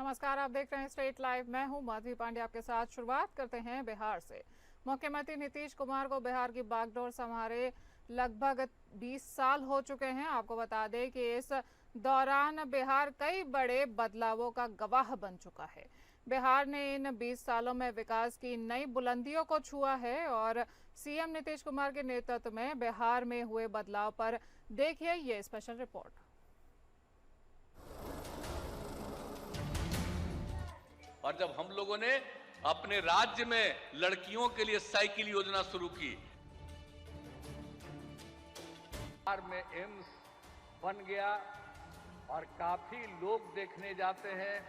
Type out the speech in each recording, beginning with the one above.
नमस्कार, आप देख रहे हैं स्टेट लाइव। मैं हूं माधवी पांडे आपके साथ। शुरुआत करते हैं बिहार से। मुख्यमंत्री नीतीश कुमार को बिहार की बागडोर संभाले लगभग 20 साल हो चुके हैं। आपको बता दें कि इस दौरान बिहार कई बड़े बदलावों का गवाह बन चुका है। बिहार ने इन 20 सालों में विकास की नई बुलंदियों को छुआ है और सीएम नीतीश कुमार के नेतृत्व में बिहार में हुए बदलाव पर देखिए ये स्पेशल रिपोर्ट। और जब हम लोगों ने अपने राज्य में लड़कियों के लिए साइकिल योजना शुरू की, बिहार में एम्स बन गया और काफी लोग देखने जाते हैं।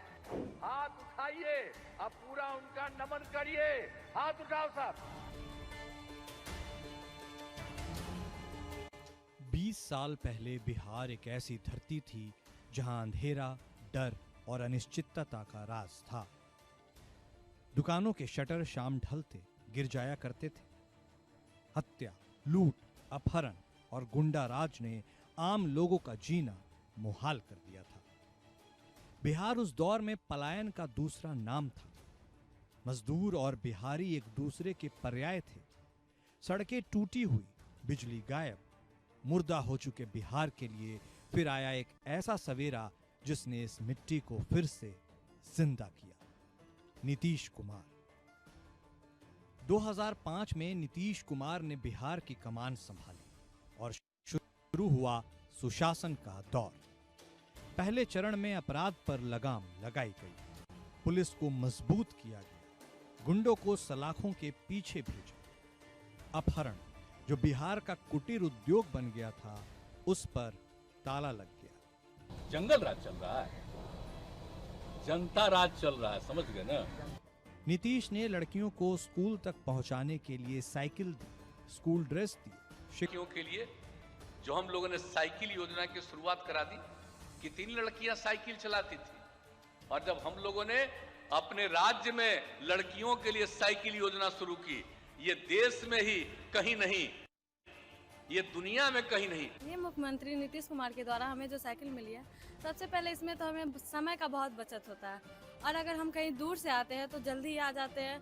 हाथ उठाइए, अब पूरा उनका नमन करिए। हाथ उठाओ साहब। 20 साल पहले बिहार एक ऐसी धरती थी जहां अंधेरा, डर और अनिश्चितता का राज था। दुकानों के शटर शाम ढलते गिर जाया करते थे। हत्या, लूट, अपहरण और गुंडा राज ने आम लोगों का जीना मुहाल कर दिया था। बिहार उस दौर में पलायन का दूसरा नाम था। मजदूर और बिहारी एक दूसरे के पर्याय थे। सड़कें टूटी हुई, बिजली गायब। मुर्दा हो चुके बिहार के लिए फिर आया एक ऐसा सवेरा जिसने इस मिट्टी को फिर से जिंदा किया। नीतीश कुमार। 2005 में नीतीश कुमार ने बिहार की कमान संभाली और शुरू हुआ सुशासन का दौर। पहले चरण में अपराध पर लगाम लगाई गई, पुलिस को मजबूत किया गया, गुंडों को सलाखों के पीछे भेजा। अपहरण, जो बिहार का कुटीर उद्योग बन गया था, उस पर ताला लग गया। जंगल राज चल रहा है, जनता राज चल रहा है, समझ गए ना। नीतीश ने लड़कियों को स्कूल तक पहुंचाने के लिए साइकिल दी, स्कूल ड्रेस दी। लड़कियों के लिए जो हम लोगों ने साइकिल योजना की शुरुआत करा दी, कितनी लड़कियां साइकिल चलाती थी। और जब हम लोगों ने अपने राज्य में लड़कियों के लिए साइकिल योजना शुरू की, ये देश में ही कहीं नहीं, ये दुनिया में कहीं नहीं। ये मुख्यमंत्री नीतीश कुमार के द्वारा हमें जो साइकिल मिली है, सबसे पहले इसमें तो हमें समय का बहुत बचत होता है और अगर हम कहीं दूर से आते हैं तो जल्दी आ जाते हैं।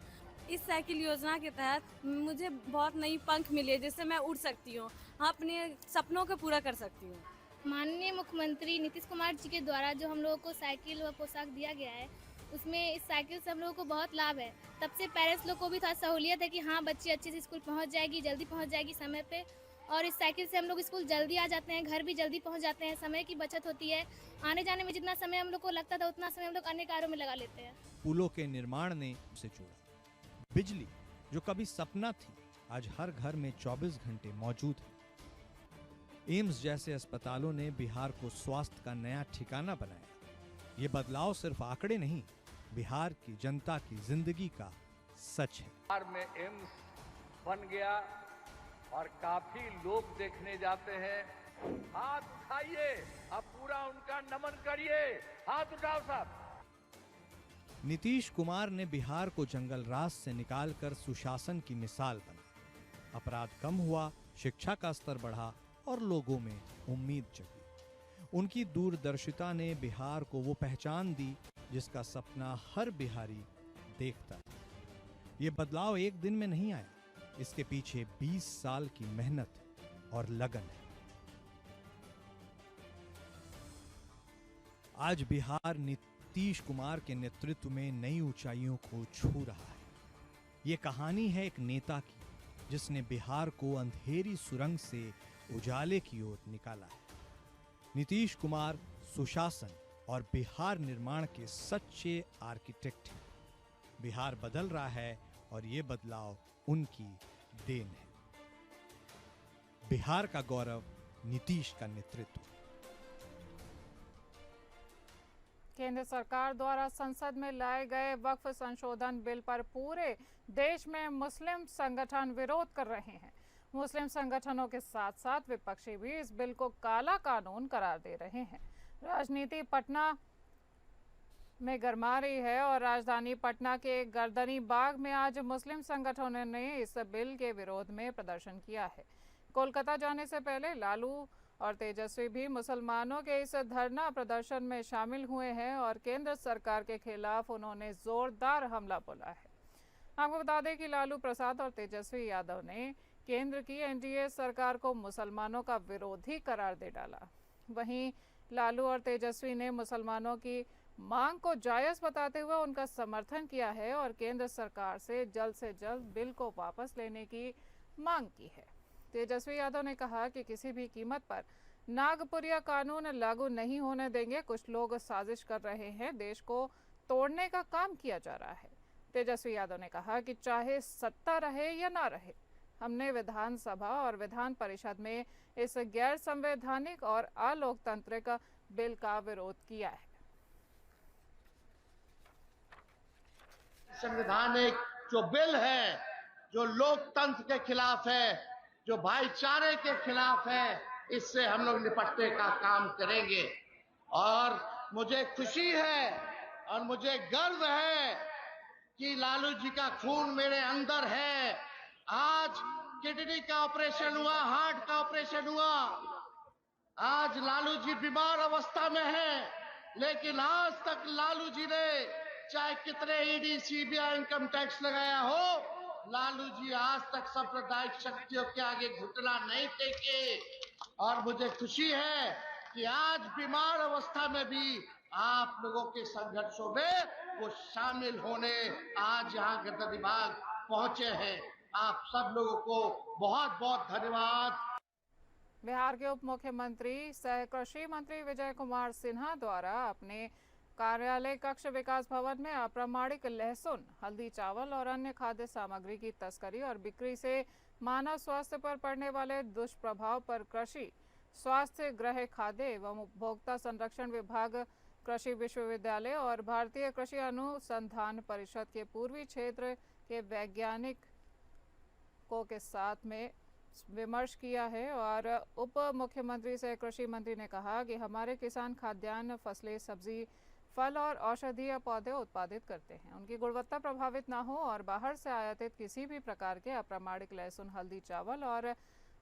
इस साइकिल योजना के तहत मुझे बहुत नई पंख मिली है जिससे मैं उड़ सकती हूँ, अपने सपनों को पूरा कर सकती हूँ। माननीय मुख्यमंत्री नीतीश कुमार जी के द्वारा जो हम लोगों को साइकिल व पोशाक दिया गया है, उसमें इस साइकिल से हम लोगों को बहुत लाभ है। तब से पेरेंट्स लोग को भी थोड़ा सहूलियत है कि हाँ, बच्ची अच्छे से स्कूल पहुँच जाएगी, जल्दी पहुँच जाएगी समय पे। और इस साइकिल से हम लोग स्कूल जल्दी आ जाते हैं, घर भी जल्दी पहुंच जाते हैं, समय की बचत होती है। आने जाने में जितना समय हम लोग को लगता था उतना समय हम लोग अन्य कार्यों में लगा लेते हैं। पुलों के निर्माण ने उसे जोड़ा। बिजली, जो कभी सपना थी, आज हर घर में 24 घंटे मौजूद है। एम्स जैसे अस्पतालों ने बिहार को स्वास्थ्य का नया ठिकाना बनाया। ये बदलाव सिर्फ आंकड़े नहीं, बिहार की जनता की जिंदगी का सच है। बिहार में एम्स बन गया और काफी लोग देखने जाते हैं। हाथ उठाइए, अब पूरा उनका नमन करिए। हाथ उठाओ साहब। नीतीश कुमार ने बिहार को जंगल राज से निकालकर सुशासन की मिसाल बनाई। अपराध कम हुआ, शिक्षा का स्तर बढ़ा और लोगों में उम्मीद जगी। उनकी दूरदर्शिता ने बिहार को वो पहचान दी जिसका सपना हर बिहारी देखता था। ये बदलाव एक दिन में नहीं आया, इसके पीछे 20 साल की मेहनत और लगन है। आज बिहार नीतीश कुमार के नेतृत्व में नई ऊंचाइयों को छू रहा है। ये कहानी है एक नेता की जिसने बिहार को अंधेरी सुरंग से उजाले की ओर निकाला है। नीतीश कुमार सुशासन और बिहार निर्माण के सच्चे आर्किटेक्ट हैं। बिहार बदल रहा है और ये बदलाव उनकी देन है। बिहार का गौरव, नीतीश का नेतृत्व। केंद्र सरकार द्वारा संसद में लाए गए वक्फ संशोधन बिल पर पूरे देश में मुस्लिम संगठन विरोध कर रहे हैं। मुस्लिम संगठनों के साथ साथ विपक्षी भी इस बिल को काला कानून करार दे रहे हैं। राजनीति पटना में गरमा रही है और राजधानी पटना के गर्दनी बाग में आज मुस्लिम संगठनों ने इस बिल के विरोध में प्रदर्शन किया है। कोलकाता जाने से पहले लालू और तेजस्वी भी मुसलमानों के इस धरना प्रदर्शन में शामिल हुए हैं और केंद्र सरकार के खिलाफ उन्होंने जोरदार हमला बोला है। आपको बता दें कि लालू प्रसाद और तेजस्वी यादव ने केंद्र की एनडीए सरकार को मुसलमानों का विरोधी करार दे डाला। वहीं लालू और तेजस्वी ने मुसलमानों की मांग को जायज बताते हुए उनका समर्थन किया है और केंद्र सरकार से जल्द बिल को वापस लेने की मांग की है। तेजस्वी यादव ने कहा कि किसी भी कीमत पर नागपुरिया कानून लागू नहीं होने देंगे। कुछ लोग साजिश कर रहे हैं, देश को तोड़ने का काम किया जा रहा है। तेजस्वी यादव ने कहा कि चाहे सत्ता रहे या ना रहे, हमने विधानसभा और विधान परिषद में इस गैर संवैधानिक और अलोकतांत्रिक बिल का विरोध किया है। संवैधानिक जो बिल है, जो लोकतंत्र के खिलाफ है, जो भाईचारे के खिलाफ है, इससे हम लोग निपटने का काम करेंगे। और मुझे खुशी है और मुझे गर्व है कि लालू जी का खून मेरे अंदर है। आज किडनी का ऑपरेशन हुआ, हार्ट का ऑपरेशन हुआ, आज लालू जी बीमार अवस्था में हैं, लेकिन आज तक लालू जी ने चाहे कितने ईडी, सीबीआई, इनकम टैक्स लगाया हो, लालू जी आज तक सांप्रदायिक शक्तियों के आगे घुटना नहीं टेके। और मुझे खुशी है कि आज बीमार अवस्था में भी आप लोगों के संघर्षों में वो शामिल होने आज यहाँ गृह विभाग पहुंचे हैं। आप सब लोगों को बहुत बहुत धन्यवाद। बिहार के उप मुख्यमंत्री सह कृषि मंत्री विजय कुमार सिन्हा द्वारा अपने कार्यालय कक्ष विकास भवन में अप्रामाणिक लहसुन, हल्दी, चावल और अन्य खाद्य सामग्री की तस्करी और बिक्री से मानव स्वास्थ्य पर पड़ने वाले दुष्प्रभाव पर कृषि, स्वास्थ्य, गृह, खाद्य एवं उपभोक्ता संरक्षण विभाग, कृषि विश्वविद्यालय और भारतीय कृषि अनुसंधान परिषद के पूर्वी क्षेत्र के वैज्ञानिकों के साथ में विमर्श किया है। और उप मुख्यमंत्री से कृषि मंत्री ने कहा कि हमारे किसान खाद्यान्न, फसलें, सब्जी, फल और औषधीय पौधे उत्पादित करते हैं, उनकी गुणवत्ता प्रभावित ना हो और बाहर से आयातित किसी भी प्रकार के अप्रामाणिक लहसुन, हल्दी, चावल और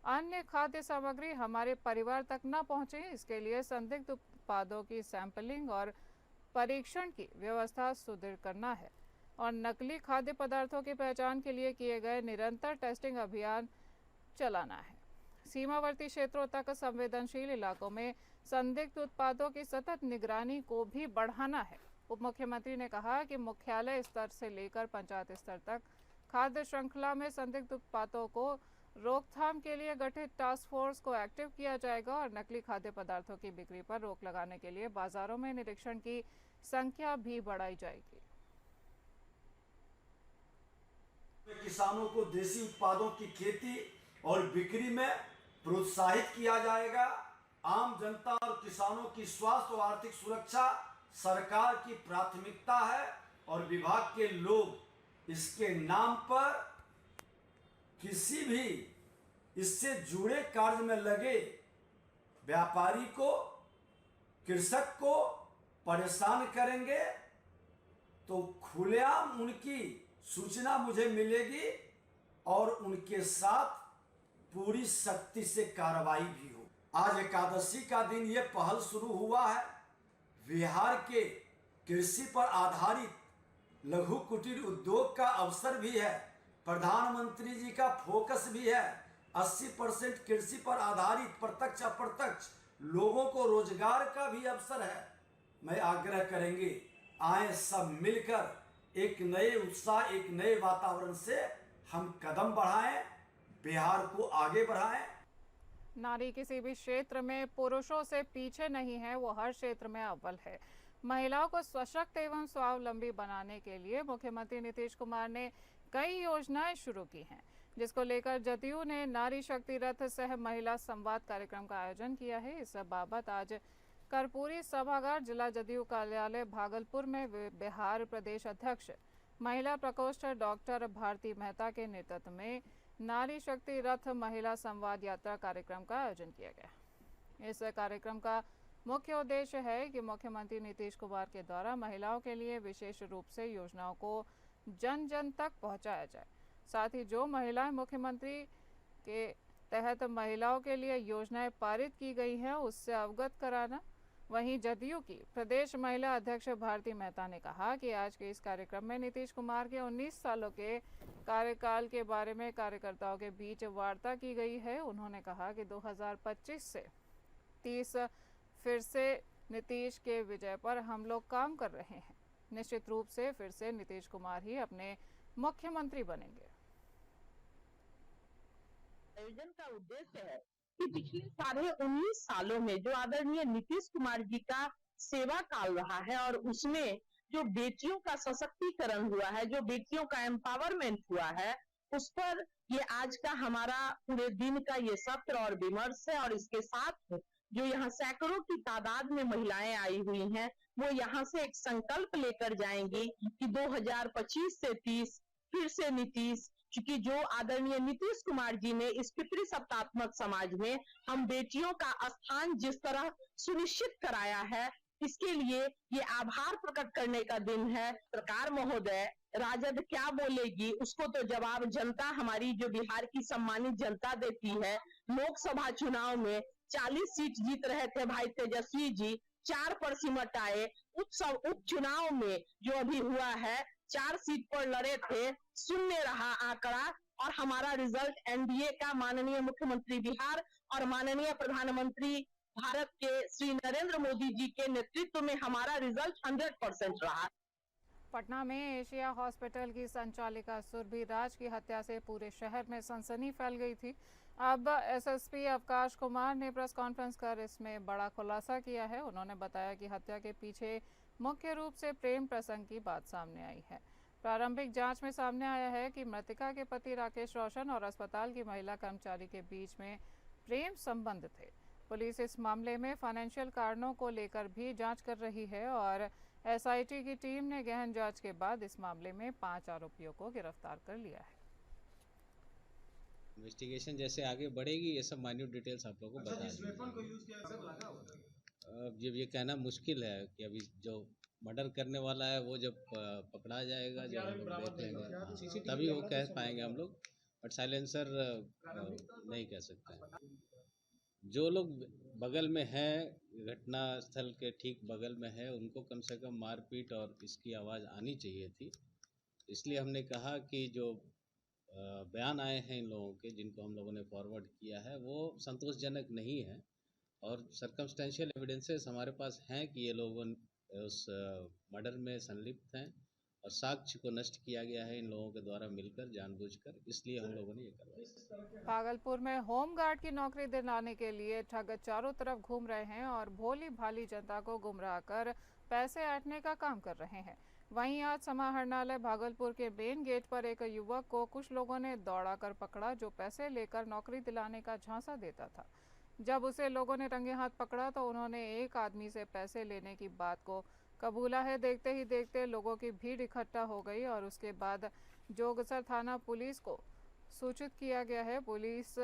अन्य खाद्य सामग्री हमारे परिवार तक न पहुंचे। इसके लिए संदिग्ध उत्पादों की सैंपलिंग और परीक्षण की व्यवस्था सुदृढ़ करना है और नकली खाद्य पदार्थों की पहचान के लिए किए गए निरंतर टेस्टिंग अभियान चलाना है। सीमावर्ती क्षेत्रों तक संवेदनशील इलाकों में संदिग्ध उत्पादों की सतत निगरानी को भी बढ़ाना है। उप मुख्यमंत्री ने कहा कि मुख्यालय स्तर से लेकर पंचायत स्तर तक खाद्य श्रृंखला में संदिग्ध उत्पादों को रोकथाम के लिए गठित टास्क फोर्स को एक्टिव किया जाएगा और नकली खाद्य पदार्थों की बिक्री पर रोक लगाने के लिए बाजारों में निरीक्षण की संख्या भी बढ़ाई जाएगी। किसानों को देसी उत्पादों की खेती और बिक्री में प्रोत्साहित किया जाएगा। आम जनता और किसानों की स्वास्थ्य और आर्थिक सुरक्षा सरकार की प्राथमिकता है और विभाग के लोग इसके नाम पर किसी भी इससे जुड़े कार्य में लगे व्यापारी को, कृषक को परेशान करेंगे तो खुलेआम उनकी सूचना मुझे मिलेगी और उनके साथ पूरी सख्ती से कार्रवाई भी हो। आज एकादशी का दिन ये पहल शुरू हुआ है। बिहार के कृषि पर आधारित लघु कुटीर उद्योग का अवसर भी है। प्रधानमंत्री जी का फोकस भी है। 80% कृषि पर आधारित प्रत्यक्ष अप्रत्यक्ष लोगों को रोजगार का भी अवसर है। मैं आग्रह करेंगे, आए सब मिलकर एक नए उत्साह, एक नए वातावरण से हम कदम बढ़ाएं, बिहार को आगे बढ़ाएं। नारी किसी भी क्षेत्र में पुरुषों से पीछे नहीं है, वो हर क्षेत्र में अव्वल है। महिलाओं को सशक्त एवं स्वावलंबी बनाने के लिए मुख्यमंत्री नीतीश कुमार ने कई योजनाएं शुरू की हैं, जिसको लेकर जदयू ने नारी शक्ति रथ सह महिला संवाद कार्यक्रम का आयोजन किया है। इस बाबत आज कर्पूरी सभागार जिला जदयू कार्यालय भागलपुर में बिहार प्रदेश अध्यक्ष महिला प्रकोष्ठ डॉक्टर भारती मेहता के नेतृत्व में नारी शक्ति रथ महिला संवाद यात्रा कार्यक्रम का आयोजन किया गया। इस कार्यक्रम का मुख्य उद्देश्य है कि मुख्यमंत्री नीतीश कुमार के द्वारा महिलाओं के लिए विशेष रूप से योजनाओं को जन जन तक पहुंचाया जाए। साथ ही जो महिलाएं मुख्यमंत्री के तहत महिलाओं के लिए योजनाएं पारित की गई हैं उससे अवगत कराना। वहीं जदयू की प्रदेश महिला अध्यक्ष भारती मेहता ने कहा कि आज के इस कार्यक्रम में नीतीश कुमार के 19 सालों के कार्यकाल के बारे में कार्यकर्ताओं के बीच वार्ता की गई है। उन्होंने कहा कि 2025 से 30 फिर से नीतीश के विजय पर हम लोग काम कर रहे हैं। निश्चित रूप से फिर से नीतीश कुमार ही अपने मुख्यमंत्री बनेंगे। आयोजन का उद्देश्य है कि पिछले 19.5 सालों में जो आदरणीय नीतीश कुमार जी का सेवा काल रहा है और उसमें जो बेटियों का सशक्तिकरण हुआ है, जो बेटियों का एम्पावरमेंट हुआ है, उस पर ये आज का हमारा पूरे दिन का ये सत्र और विमर्श है। और इसके साथ जो यहाँ सैकड़ों की तादाद में महिलाएं आई हुई हैं, वो यहाँ से एक संकल्प लेकर जाएंगी कि 2025 से 30 फिर से नीतीश, क्योंकि जो आदरणीय नीतीश कुमार जी ने इस पितृसत्तात्मक समाज में हम बेटियों का स्थान जिस तरह सुनिश्चित कराया है, इसके लिए ये आभार प्रकट करने का दिन है। सरकार महोदय राजद क्या बोलेगी उसको तो जवाब जनता, हमारी जो बिहार की सम्मानित जनता देती है। लोकसभा चुनाव में 40 सीट जीत रहे थे भाई तेजस्वी जी, 4 पर सिमट आए। उपचुनाव में जो अभी हुआ है 4 सीट पर लड़े थे, शून्य रहा आंकड़ा। और हमारा रिजल्ट एनडीए का माननीय मुख्यमंत्री बिहार और माननीय प्रधानमंत्री भारत के श्री नरेंद्र मोदी जी के नेतृत्व में हमारा रिजल्ट 100% रहा। पटना में एशिया हॉस्पिटल की संचालिका सुरभि राज की हत्या से पूरे शहर में सनसनी फैल गई थी। अब एसएसपी अवकाश कुमार ने प्रेस कॉन्फ्रेंस कर इसमें बड़ा खुलासा किया है। उन्होंने बताया कि हत्या के पीछे मुख्य रूप से प्रेम प्रसंग की बात सामने आई है। प्रारंभिक जांच में सामने आया है कि मृतका के पति राकेश रोशन और अस्पताल की महिला कर्मचारी के बीच में प्रेम संबंध थे। पुलिस इस मामले में फाइनेंशियल कारणों को लेकर भी जांच कर रही है और एसआईटी की टीम ने गहन जांच के बाद इस मामले में 5 आरोपियों को गिरफ्तार कर लिया है। इन्वेस्टिगेशन जैसे आगे बढ़ेगी ये सब माइन्यूट डिटेल्स आप लोगों को बता देंगे। ये कहना मुश्किल है कि अभी जो मर्डर करने वाला है वो जब पकड़ा जाएगा, जब हम लोग देख लेंगे तभी वो कह पाएंगे हम लोग, बट साइलेंसर नहीं कह सकते। जो लोग बगल में हैं, घटना स्थल के ठीक बगल में है, उनको कम से कम मारपीट और इसकी आवाज़ आनी चाहिए थी। इसलिए हमने कहा कि जो बयान आए हैं इन लोगों के, जिनको हम लोगों ने फॉरवर्ड किया है, वो संतोषजनक नहीं है और सर्कमस्टेंशियल एविडेंसेस हमारे पास हैं कि ये लोग उस मर्डर में संलिप्त हैं और साक्ष्य को नष्ट किया गया है इन लोगों के द्वारा मिलकर जानबूझकर, इसलिए हम लोगों ने ये करवाया। भागलपुर में होमगार्ड की नौकरी दिलाने के लिए ठग चारों तरफ घूम रहे हैं और भोली भाली जनता को गुमराह कर पैसे ऐंठने का काम कर रहे हैं। वहीं आज समाहरणालय भागलपुर के मेन गेट पर एक युवक को कुछ लोगों ने दौड़ाकर पकड़ा जो पैसे लेकर नौकरी दिलाने का झांसा देता था। जब उसे लोगों ने रंगे हाथ पकड़ा तो उन्होंने एक आदमी से पैसे लेने की बात को कबूला है। देखते ही देखते लोगों की भीड़ इकट्ठा हो गई और उसके बाद जोगसर थाना पुलिस को सूचित किया गया है। पुलिस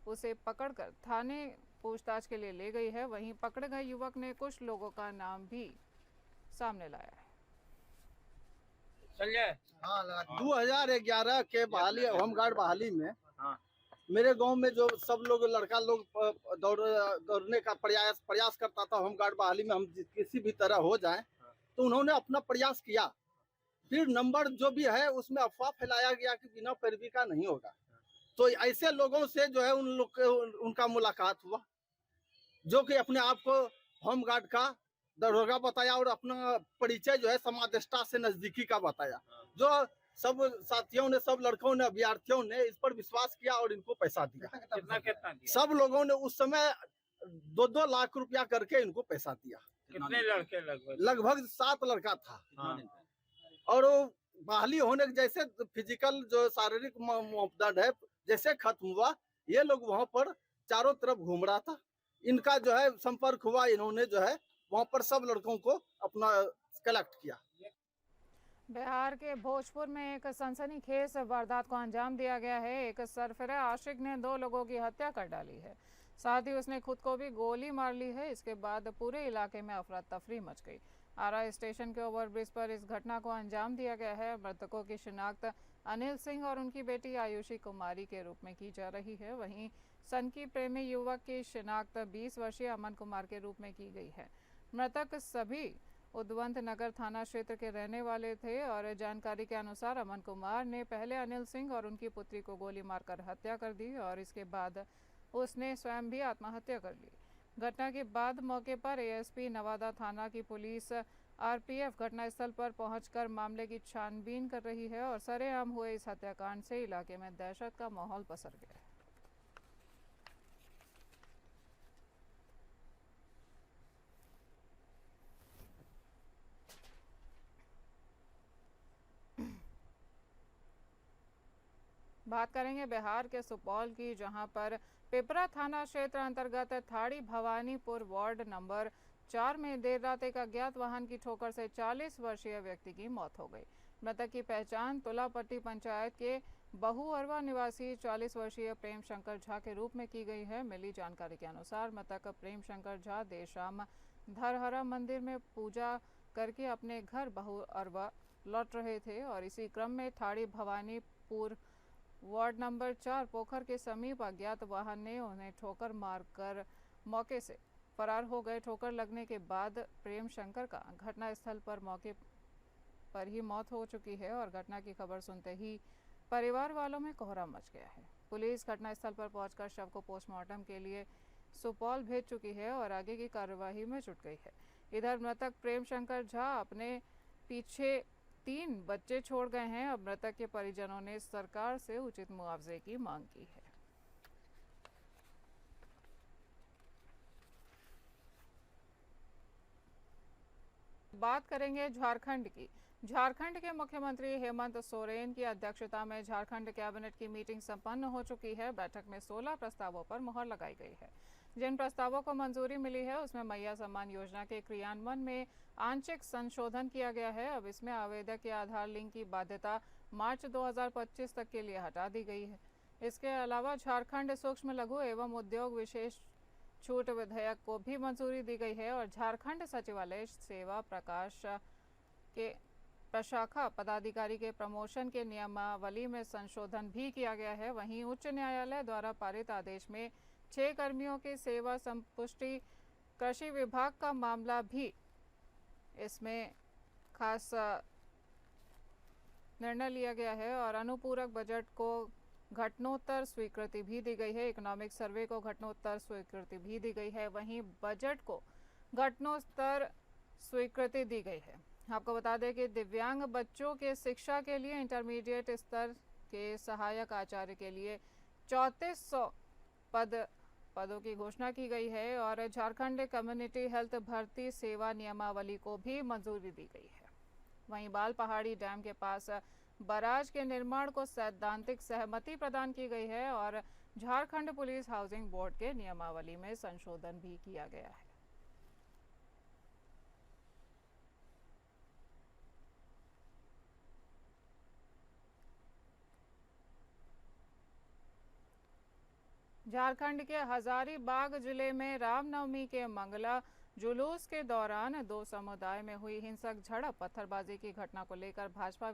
उसे पकड़कर थाने पूछताछ के लिए ले गई है। वहीं पकड़े गए युवक ने कुछ लोगों का नाम भी सामने लाया है। 2011 के बहाली होमगार्ड बहाली में मेरे गांव में जो सब लोग लड़का लोग दौड़ने का प्रयास करता था होमगार्ड बहाली में, हम किसी भी तरह हो जाएं, तो उन्होंने अपना प्रयास किया। फिर नंबर जो भी है उसमें अफवाह फैलाया गया कि बिना पैरवी का नहीं होगा। तो ऐसे लोगों से जो है उनका मुलाकात हुआ, जो कि अपने आप को होमगार्ड का दरोगा बताया और अपना परिचय जो है समादेष्टा से नजदीकी का बताया। जो सब साथियों ने, सब लड़कों ने, अभ्यर्थियों ने इस पर विश्वास किया और इनको पैसा दिया। कितना दिया? सब लोगों ने उस समय 2-2 लाख रुपया करके इनको पैसा दिया। कितने लड़के? लगभग 7 लड़का था। और बहाली होने के जैसे फिजिकल जो शारीरिक मापदंड है जैसे खत्म हुआ, ये लोग वहाँ पर चारों तरफ घूम रहा था। इनका जो है संपर्क हुआ, इन्होंने जो है वहाँ पर सब लड़कों को अपना कलेक्ट किया। बिहार के भोजपुर में एक सनसनीखेज वारदात को अंजाम दिया गया है। एक सरफराज आशिक ने 2 लोगों की हत्या कर डाली है, साथ ही उसने खुद को भी गोली मार ली है। इसके बाद पूरे इलाके में अफरा तफरी मच गई। आरा स्टेशन के ओवरब्रिज पर इस घटना को अंजाम दिया गया है। मृतकों की शिनाख्त अनिल सिंह और उनकी बेटी आयुषी कुमारी के रूप में की जा रही है। वहीं सनकी प्रेमी युवक की शिनाख्त 20 वर्षीय अमन कुमार के रूप में की गई है। मृतक सभी उद्वंत नगर थाना क्षेत्र के रहने वाले थे और जानकारी के अनुसार अमन कुमार ने पहले अनिल सिंह और उनकी पुत्री को गोली मारकर हत्या कर दी और इसके बाद उसने स्वयं भी आत्महत्या कर ली। घटना के बाद मौके पर एएसपी नवादा थाना की पुलिस आरपीएफ घटनास्थल पर पहुंचकर मामले की छानबीन कर रही है और सरेआम हुए इस हत्याकांड से इलाके में दहशत का माहौल पसर गया है। बात करेंगे बिहार के सुपौल की, जहां पर पिपरा थाना क्षेत्र अंतर्गत थाड़ी भवानीपुर वार्ड नंबर 4 में देर रात एक अज्ञात वाहन की ठोकर से 40 वर्षीय व्यक्ति की मौत हो गई। मृतक की पहचान तुलापट्टी पंचायत के बहुअरवा निवासी 40 वर्षीय प्रेम शंकर झा के रूप में की गई है। मिली जानकारी के अनुसार मृतक प्रेम शंकर झा देर शाम धरहरा मंदिर में पूजा करके अपने घर बहुअरवा लौट रहे थे और इसी क्रम में थाड़ी भवानीपुर वार्ड नंबर 4 पोखर के समीप अज्ञात वाहन ने उन्हें ठोकर मारकर मौके से फरार हो गए। ठोकर लगने के बाद प्रेम शंकर का घटनास्थल पर मौके पर ही मौत हो चुकी है और घटना की खबर सुनते ही परिवार वालों में कोहरा मच गया है। पुलिस घटनास्थल पर पहुंचकर शव को पोस्टमार्टम के लिए सुपौल भेज चुकी है और आगे की कार्यवाही में जुट गई है। इधर मृतक प्रेम शंकर झा अपने पीछे 3 बच्चे छोड़ गए हैं। अब मृतक के परिजनों ने सरकार से उचित मुआवजे की मांग की है। बात करेंगे झारखंड की। झारखंड के मुख्यमंत्री हेमंत सोरेन की अध्यक्षता में झारखंड कैबिनेट की मीटिंग संपन्न हो चुकी है। बैठक में 16 प्रस्तावों पर मुहर लगाई गई है। जिन प्रस्तावों को मंजूरी मिली है उसमें मैया सम्मान योजना के क्रियान्वयन में आंशिक संशोधन किया गया है। अब इसमें आवेदक के आधार लिंक की बाध्यता मार्च 2025 तक के लिए हटा दी गई है। इसके अलावा झारखंड सूक्ष्म लघु एवं उद्योग विशेष छूट विधेयक को भी मंजूरी दी गई है और झारखंड सचिवालय सेवा प्रकाश के प्रशाखा पदाधिकारी के प्रमोशन के नियमावली में संशोधन भी किया गया है। वहीं उच्च न्यायालय द्वारा पारित आदेश में 6 कर्मियों की सेवा संपुष्टि कृषि विभाग का मामला भी इसमें खास निर्णय लिया गया है और अनुपूरक बजट को घटनोत्तर स्वीकृति भी दी गई है। इकोनॉमिक सर्वे को घटनोत्तर स्वीकृति भी दी गई है। वहीं बजट को घटनोत्तर स्वीकृति दी गई है। आपको बता दें कि दिव्यांग बच्चों के शिक्षा के लिए इंटरमीडिएट स्तर के सहायक आचार्य के लिए 3400 पदों की घोषणा की गई है और झारखंड कम्युनिटी हेल्थ भर्ती सेवा नियमावली को भी मंजूरी दी गई है। वहीं बाल पहाड़ी डैम के पास बराज के निर्माण को सैद्धांतिक सहमति प्रदान की गई है और झारखंड पुलिस हाउसिंग बोर्ड के नियमावली में संशोधन भी किया गया है। झारखंड के हजारीबाग जिले में रामनवमी के मंगला जुलूस के दौरान 2 समुदाय में हुई हिंसक झड़प पत्थरबाजी की घटना को लेकर भाजपा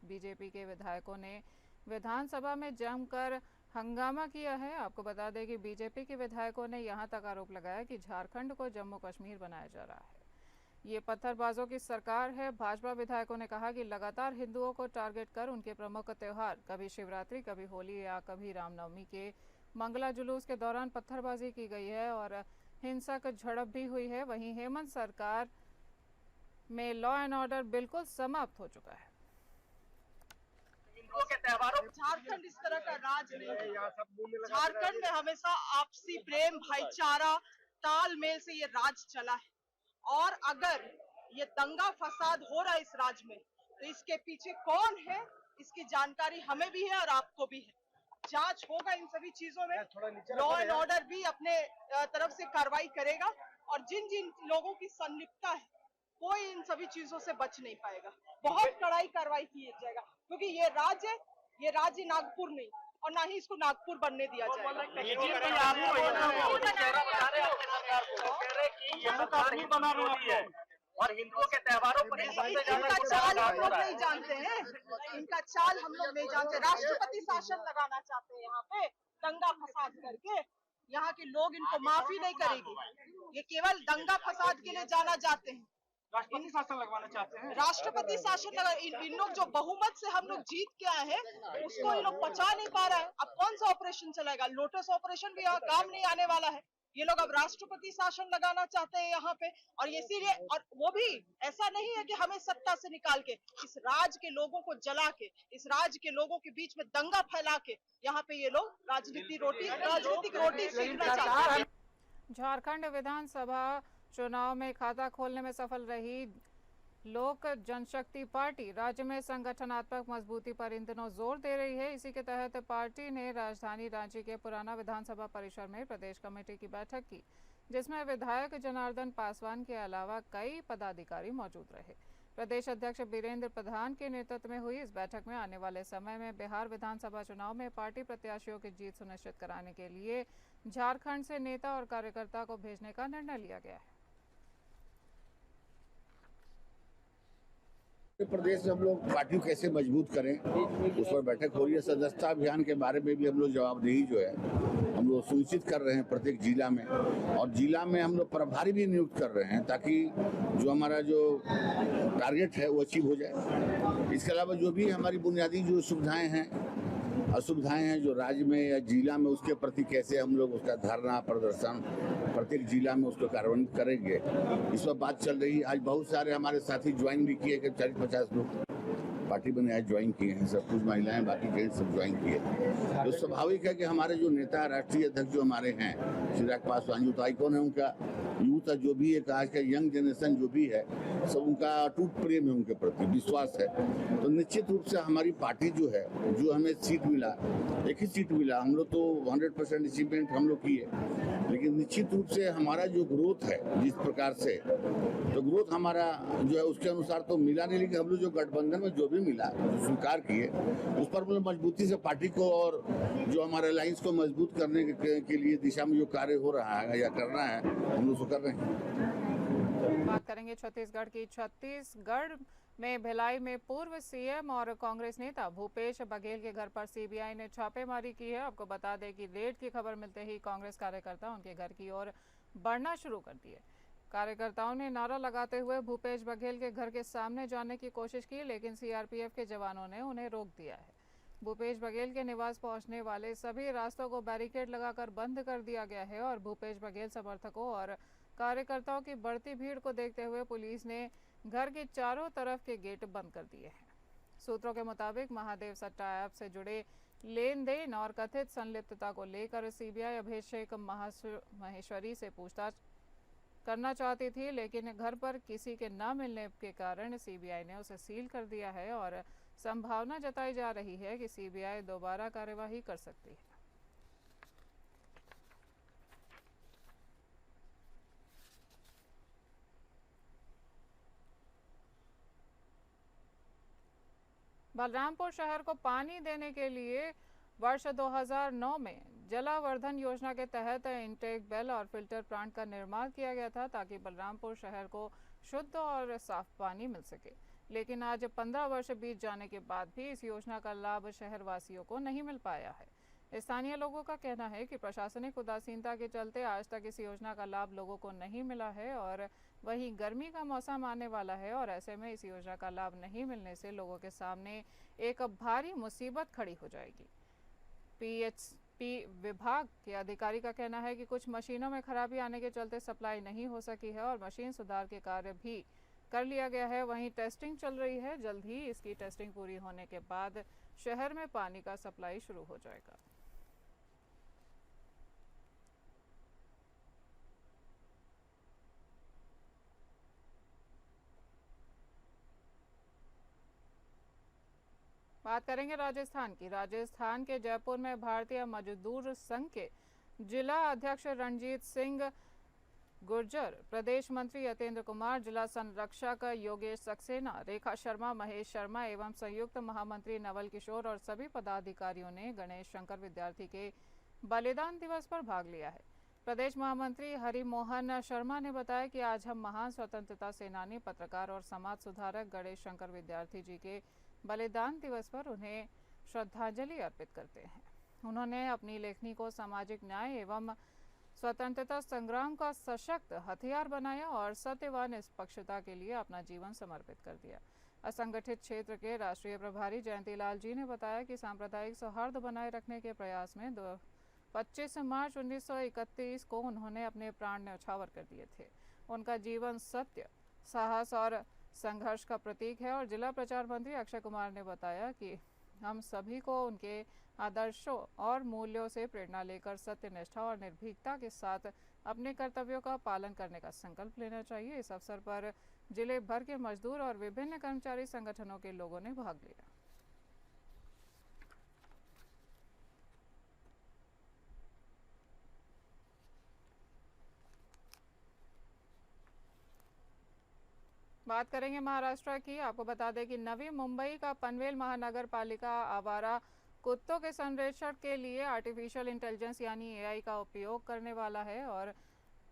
बीजेपी के विधायकों ने विधानसभा में जमकर हंगामा किया है। आपको बता दें कि बीजेपी के विधायकों ने यहां तक आरोप लगाया कि झारखंड को जम्मू कश्मीर बनाया जा रहा है। ये पत्थरबाजों की सरकार है। भाजपा विधायकों ने कहा कि लगातार हिंदुओं को टारगेट कर उनके प्रमुख त्योहार कभी शिवरात्रि, कभी होली या कभी रामनवमी के मंगला जुलूस के दौरान पत्थरबाजी की गई है और हिंसक झड़प भी हुई है। वहीं हेमंत सरकार में लॉ एंड ऑर्डर बिल्कुल समाप्त हो चुका है। हिंदुओं के त्योहारों झारखंड इस तरह का राज नहीं है। झारखंड में हमेशा आपसी प्रेम, भाईचारा, तालमेल से ये राज चला है और अगर ये दंगा फसाद हो रहा है इस राज्य में तो इसके पीछे कौन है इसकी जानकारी हमें भी है और आपको भी है। जांच होगा इन सभी चीजों में। लॉ एंड ऑर्डर भी अपने तरफ से कार्रवाई करेगा और जिन जिन लोगों की संलिप्तता है कोई इन सभी चीजों से बच नहीं पाएगा। बहुत कड़ाई कार्रवाई की जाएगा क्योंकि ये राज्य नागपुर नहीं और ना ही इसको नागपुर बनने दिया जाएगा। और हिंदुओं के त्योहारों पर ही सबसे ज्यादा इनका चाल हम लोग हो रहा नहीं है। जानते हैं, इनका चाल हम लोग नहीं जानते। राष्ट्रपति शासन लगाना चाहते हैं यहाँ पे दंगा फसाद करके, यहाँ के लोग इनको माफी नहीं करेंगे। ये केवल दंगा फसाद के लिए जाना जाते हैं। राष्ट्रपति शासन लगवाना चाहते हैं। राष्ट्रपति शासन लगा, इन लोग जो बहुमत से हम लोग जीत के आए हैं उसको ये लोग पचा नहीं पा रहा है। अब कौन सा ऑपरेशन चलेगा? लोटस ऑपरेशन भी यहाँ काम नहीं आने वाला है। ये लोग अब राष्ट्रपति शासन लगाना चाहते हैं यहाँ पे, और इसीलिए, और वो भी ऐसा नहीं है कि हमें सत्ता से निकाल के, इस राज्य के लोगों को जला के, इस राज्य के लोगों के बीच में दंगा फैला के यहाँ पे ये लोग राजनीतिक रोटी सेकना चाहते हैं। झारखंड विधानसभा चुनाव में खाता खोलने में सफल रही लोक जनशक्ति पार्टी राज्य में संगठनात्मक मजबूती पर इन दिनों जोर दे रही है। इसी के तहत पार्टी ने राजधानी रांची के पुराना विधानसभा परिसर में प्रदेश कमेटी की बैठक की, जिसमें विधायक जनार्दन पासवान के अलावा कई पदाधिकारी मौजूद रहे। प्रदेश अध्यक्ष बीरेंद्र प्रधान के नेतृत्व में हुई इस बैठक में आने वाले समय में बिहार विधानसभा चुनाव में पार्टी प्रत्याशियों की जीत सुनिश्चित कराने के लिए झारखंड से नेता और कार्यकर्ता को भेजने का निर्णय लिया गया है। प्रदेश में हम लोग पार्टी को कैसे मजबूत करें, उस पर बैठक हो रही है। सदस्यता अभियान के बारे में भी हम लोग जवाबदेही जो है हम लोग सुनिश्चित कर रहे हैं प्रत्येक जिला में, और जिला में हम लोग प्रभारी भी नियुक्त कर रहे हैं ताकि जो हमारा जो टारगेट है वो अचीव हो जाए। इसके अलावा जो भी हमारी बुनियादी जो सुविधाएं हैं, असुविधाएं हैं जो राज्य में या जिला में, उसके प्रति कैसे हम लोग उसका धरना प्रदर्शन प्रत्येक जिला में उसको कार्यान्वित करेंगे, इस पर बात चल रही है। आज बहुत सारे हमारे साथी ज्वाइन भी किए, 40-50 लोग पार्टी में आज ज्वाइन किए हैं, सब कुछ महिलाएं बाकी जेंट्स सब ज्वाइन किए। तो स्वाभाविक है कि हमारे जो नेता राष्ट्रीय अध्यक्ष जो हमारे हैं चिराग पासवान, यूथ आइकॉन है, उनका यूथ जो भी है, आज का यंग जनरेशन जो भी है, सब उनका अटूट प्रेम है, उनके प्रति विश्वास है। तो निश्चित रूप से हमारी पार्टी जो है, जो हमें सीट मिला, एक ही सीट मिला, हम लोग तो 100% अचीवमेंट हम लोग किए, लेकिन निश्चित रूप से हमारा जो ग्रोथ है जिस प्रकार से, तो ग्रोथ हमारा जो है उसके अनुसार तो मिला नहीं, लेकिन हम लोग जो गठबंधन में जो भी मिला, जो स्वीकार किए, उस पर मतलब मजबूती से पार्टी को और जो हमारे अलायंस को मजबूत करने के लिए दिशा में जो कार्य हो रहा है या करना है, हम लोग कर रहे हैं। बात करेंगे छत्तीसगढ़ की। छत्तीसगढ़ में भिलाई में पूर्व सीएम और कांग्रेस नेता भूपेश बघेल के घर पर सीबीआई ने छापेमारी की है। आपको बता दें कि रेड की खबर मिलते ही कांग्रेस कार्यकर्ता उनके घर की ओर बढ़ना शुरू कर दिए। कार्यकर्ताओं ने नारा लगाते हुए भूपेश बघेल के घर के सामने जाने की कोशिश की, लेकिन सीआरपीएफ के जवानों ने उन्हें रोक दिया है। भूपेश बघेल के निवास पहुंचने वाले सभी रास्तों को बैरिकेड लगाकर बंद कर दिया गया है और भूपेश बघेल समर्थकों और कार्यकर्ताओं की बढ़ती भीड़ को देखते हुए पुलिस ने घर के चारों तरफ के गेट बंद कर दिए हैं। सूत्रों के मुताबिक महादेव सट्टा ऐप से जुड़े लेन देन और कथित संलिप्तता को लेकर सीबीआई अभिषेक महेश्वरी से पूछताछ करना चाहती थी, लेकिन घर पर किसी के न मिलने के कारण सीबीआई ने उसे सील कर दिया है और संभावना जताई जा रही है कि सीबीआई दोबारा कार्यवाही कर सकती है। बलरामपुर शहर को पानी देने के लिए वर्ष 2009 में जलावर्धन योजना के तहत इंटेक बेल और फिल्टर प्लांट का निर्माण किया गया था ताकि बलरामपुर शहर को शुद्ध और साफ पानी मिल सके। लेकिन आज 15 वर्ष बीत जाने के बाद भी इस योजना का लाभ शहर वासियों को नहीं मिल पाया है। स्थानीय लोगों का कहना है कि प्रशासनिक उदासीनता के चलते आज तक इस योजना का लाभ लोगों को नहीं मिला है और वहीं गर्मी का मौसम आने वाला है और ऐसे में इस योजना का लाभ नहीं मिलने से लोगों के सामने एक भारी मुसीबत खड़ी हो जाएगी। पीएचपी विभाग के अधिकारी का कहना है कि कुछ मशीनों में खराबी आने के चलते सप्लाई नहीं हो सकी है और मशीन सुधार के कार्य भी कर लिया गया है। वहीं टेस्टिंग चल रही है, जल्द ही इसकी टेस्टिंग पूरी होने के बाद शहर में पानी का सप्लाई शुरू हो जाएगा। बात करेंगे राजस्थान की। राजस्थान के जयपुर में भारतीय मजदूर संघ के जिला अध्यक्ष रणजीत सिंह गुर्जर, प्रदेश मंत्री यतेंद्र कुमार, जिला संरक्षक योगेश सक्सेना, रेखा शर्मा, महेश शर्मा एवं संयुक्त महामंत्री नवल किशोर और सभी पदाधिकारियों ने गणेश शंकर विद्यार्थी के बलिदान दिवस पर भाग लिया है। प्रदेश महामंत्री हरिमोहन शर्मा ने बताया कि आज हम महान स्वतंत्रता सेनानी, पत्रकार और समाज सुधारक गणेश शंकर विद्यार्थी जी के बलिदान दिवस पर उन्हें श्रद्धांजलि अर्पित करते हैं। उन्होंने अपनी लेखनी को सामाजिक न्याय एवं स्वतंत्रता संग्राम का सशक्त हथियार बनाया और सत्य व निष्पक्षता के लिए अपना जीवन समर्पित कर दिया। असंगठित क्षेत्र के राष्ट्रीय प्रभारी जयंतीलाल जी ने बताया कि सांप्रदायिक सौहार्द बनाए रखने के प्रयास में 25 मार्च 1931 को उन्होंने अपने प्राण न्यौछावर कर दिए थे। उनका जीवन सत्य, साहस और संघर्ष का प्रतीक है और जिला प्रचार मंत्री अक्षय कुमार ने बताया कि हम सभी को उनके आदर्शों और मूल्यों से प्रेरणा लेकर सत्य, निष्ठा और निर्भीकता के साथ अपने कर्तव्यों का पालन करने का संकल्प लेना चाहिए। इस अवसर पर जिले भर के मजदूर और विभिन्न कर्मचारी संगठनों के लोगों ने भाग लिया। बात करेंगे महाराष्ट्र की। आपको बता दें कि नवी मुंबई का पनवेल महानगर पालिका आवारा कुत्तों के संरक्षण के लिए आर्टिफिशियल इंटेलिजेंस यानी एआई का उपयोग करने वाला है और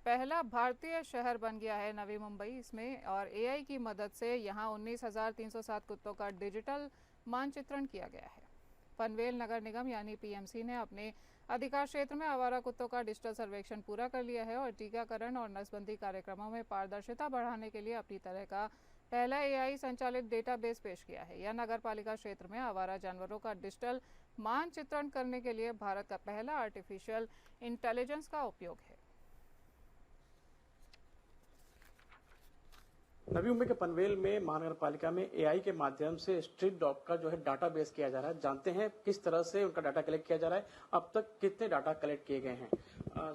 पहला भारतीय शहर बन गया है नवी मुंबई इसमें। और एआई की मदद से यहां 19,307 कुत्तों का डिजिटल मानचित्रण किया गया है। पनवेल नगर निगम यानी पीएमसी ने अपने अधिकार क्षेत्र में आवारा कुत्तों का डिजिटल सर्वेक्षण पूरा कर लिया है और टीकाकरण और नसबंदी कार्यक्रमों में पारदर्शिता बढ़ाने के लिए अपनी तरह का पहला एआई संचालित डेटाबेस पेश किया है। यह नगर पालिका क्षेत्र में आवारा जानवरों का डिजिटल मानचित्रण करने के लिए भारत का पहला आर्टिफिशियल इंटेलिजेंस का उपयोग है। नवी मुंबई के पनवेल में महानगर पालिका में एआई के माध्यम से स्ट्रीट डॉग का जो है डाटाबेस किया जा रहा है। जानते हैं किस तरह से उनका डाटा कलेक्ट किया जा रहा है, अब तक कितने डाटा कलेक्ट किए गए हैं।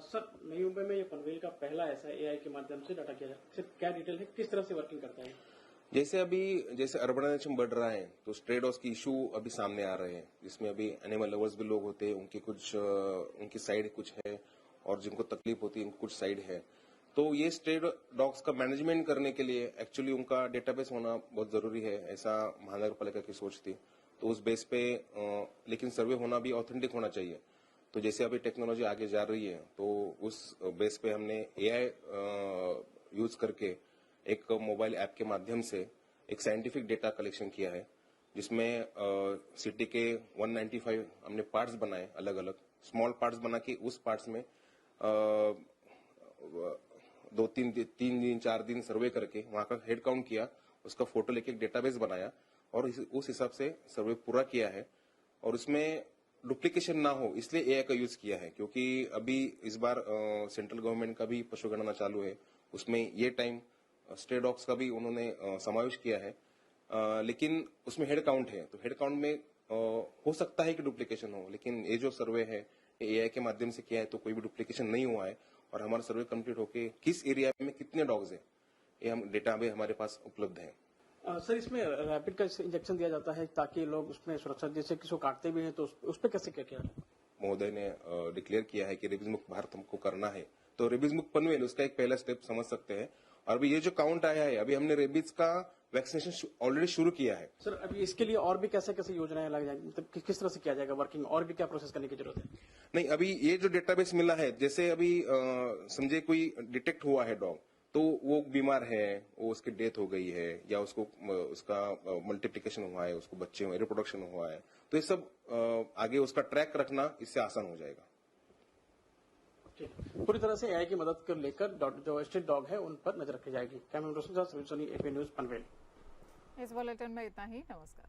सर, नवी मुंबई में ये पनवेल का पहला ऐसा एआई के माध्यम से डाटा किया जा रहा है, सर क्या डिटेल है, किस तरह से वर्किंग करता है? जैसे अर्बनाइजेशन बढ़ रहा है तो स्ट्रे डॉग्स की इशू अभी सामने आ रहे हैं, जिसमें अभी एनिमल लवर्स भी लोग होते हैं, उनकी साइड कुछ है और जिनको तकलीफ होती है कुछ साइड है। तो ये स्ट्रे डॉग्स का मैनेजमेंट करने के लिए एक्चुअली उनका डेटाबेस होना बहुत जरूरी है, ऐसा महानगर पालिका की सोच थी। तो उस बेस पे लेकिन सर्वे होना भी ऑथेंटिक होना चाहिए। तो जैसे अभी टेक्नोलॉजी आगे जा रही है तो उस बेस पे हमने एआई यूज करके एक मोबाइल ऐप के माध्यम से एक साइंटिफिक डेटा कलेक्शन किया है, जिसमें सिटी के 195 हमने पार्ट्स बनाए, अलग अलग स्मॉल पार्ट्स बना के उस पार्ट्स में 4 दिन सर्वे करके वहां का हेड काउंट किया, उसका फोटो लेके एक डेटाबेस बनाया और उस हिसाब से सर्वे पूरा किया है। और उसमें डुप्लीकेशन ना हो इसलिए एआई का यूज किया है, क्योंकि अभी इस बार सेंट्रल गवर्नमेंट का भी पशु गणना चालू है, उसमें ये टाइम स्ट्रे डॉग्स का भी उन्होंने समावेश किया है। लेकिन उसमें हेड काउंट है, तो हेड काउंट में हो सकता है कि डुप्लीकेशन हो, लेकिन ये जो सर्वे है एआई के माध्यम से किया है तो कोई भी डुप्लीकेशन नहीं हुआ है। और हमारा सर्वे कंप्लीट होके किस एरिया में कितने डॉग्स हैं ये हम डेटा भी हमारे पास उपलब्ध है। सर, इसमें रैपिड का इंजेक्शन दिया जाता है ताकि लोग उसमें सुरक्षा, जैसे किसी को काटते भी हैं तो उस पर कैसे क्या महोदय ने डिक्लेयर किया है कि रेबीज मुक्त भारत हमको करना है, तो रेबीज मुक्त पनवेल उसका एक पहला स्टेप समझ सकते हैं। और अभी ये जो काउंट आया है, अभी हमने रेबीज का वैक्सीनेशन ऑलरेडी शुरू किया है। सर, अभी इसके लिए और भी कैसे कैसे योजनाएं लग जाएंगी, मतलब किस तरह से किया जाएगा वर्किंग, और भी क्या प्रोसेस करने की जरूरत है? नहीं, अभी ये जो डेटाबेस मिला है, जैसे अभी समझे कोई डिटेक्ट हुआ है डॉग, तो वो बीमार है, वो उसकी डेथ हो गई है या उसका मल्टीप्लिकेशन हुआ है, उसको बच्चे हुए, रिप्रोडक्शन हुआ है, तो ये सब आगे उसका ट्रैक रखना इससे आसान हो जाएगा। पूरी तरह से एआई की मदद को लेकर जो स्ट्रीट डॉग है उन पर नजर रखी जाएगी। कैमरा रोशन के साथ एपी न्यूज पनवेल। इस बुलेटिन में इतना ही। नमस्कार।